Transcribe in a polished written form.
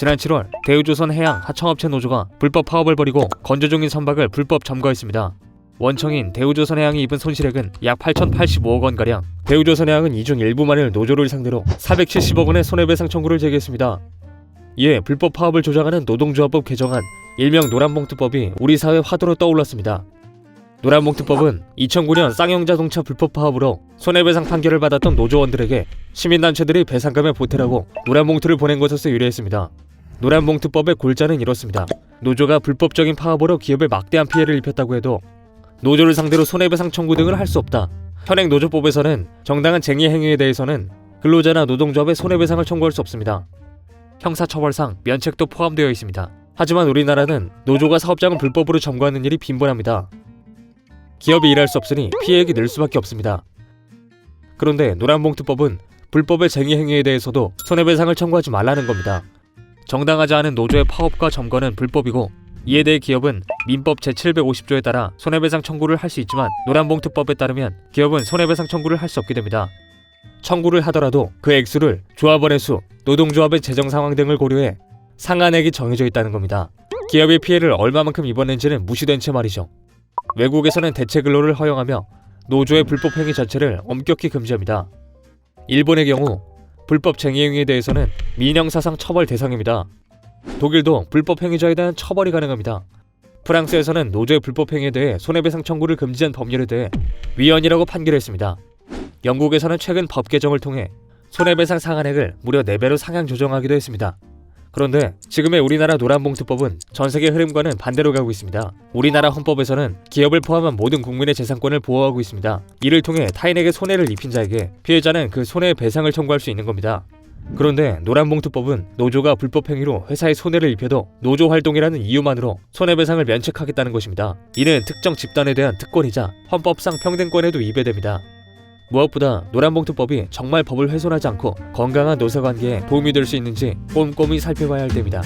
지난 7월 대우조선해양 하청업체 노조가 불법 파업을 벌이고 건조 중인 선박을 불법 점거했습니다. 원청인 대우조선해양이 입은 손실액은 약 8,085억 원가량. 대우조선해양은 이중 일부만을 노조를 상대로 470억 원의 손해배상 청구를 제기했습니다. 이에 불법 파업을 조장하는 노동조합법 개정안, 일명 노란봉투법이 우리 사회 화두로 떠올랐습니다. 노란봉투법은 2009년 쌍용자동차 불법 파업으로 손해배상 판결을 받았던 노조원들에게 시민단체들이 배상금에 보태라고 노란봉투를 보낸 것에서 유래했습니다. 노란봉투법의 골자는 이렇습니다. 노조가 불법적인 파업으로 기업에 막대한 피해를 입혔다고 해도 노조를 상대로 손해배상 청구 등을 할 수 없다. 현행 노조법에서는 정당한 쟁의 행위에 대해서는 근로자나 노동조합의 손해배상을 청구할 수 없습니다. 형사처벌상 면책도 포함되어 있습니다. 하지만 우리나라는 노조가 사업장을 불법으로 점거하는 일이 빈번합니다. 기업이 일할 수 없으니 피해액이 늘 수밖에 없습니다. 그런데 노란봉투법은 불법의 쟁의 행위에 대해서도 손해배상을 청구하지 말라는 겁니다. 정당하지 않은 노조의 파업과 점거는 불법이고 이에 대해 기업은 민법 제750조에 따라 손해배상 청구를 할 수 있지만 노란봉투법에 따르면 기업은 손해배상 청구를 할 수 없게 됩니다. 청구를 하더라도 그 액수를 조합원의 수, 노동조합의 재정 상황 등을 고려해 상한액이 정해져 있다는 겁니다. 기업의 피해를 얼마만큼 입었는지는 무시된 채 말이죠. 외국에서는 대체 근로를 허용하며 노조의 불법 행위 자체를 엄격히 금지합니다. 일본의 경우 불법 쟁의 행위에 대해서는 민형사상 처벌 대상입니다. 독일도 불법 행위자에 대한 처벌이 가능합니다. 프랑스에서는 노조의 불법 행위에 대해 손해배상 청구를 금지한 법률에 대해 위헌이라고 판결했습니다. 영국에서는 최근 법 개정을 통해 손해배상 상한액을 무려 4배로 상향 조정하기도 했습니다. 그런데 지금의 우리나라 노란봉투법은 전세계 흐름과는 반대로 가고 있습니다. 우리나라 헌법에서는 기업을 포함한 모든 국민의 재산권을 보호하고 있습니다. 이를 통해 타인에게 손해를 입힌 자에게 피해자는 그 손해의 배상을 청구할 수 있는 겁니다. 그런데 노란봉투법은 노조가 불법 행위로 회사에 손해를 입혀도 노조 활동이라는 이유만으로 손해배상을 면책하겠다는 것입니다. 이는 특정 집단에 대한 특권이자 헌법상 평등권에도 위배됩니다. 무엇보다 노란봉투법이 정말 법을 훼손하지 않고 건강한 노사관계에 도움이 될 수 있는지 꼼꼼히 살펴봐야 할 때입니다.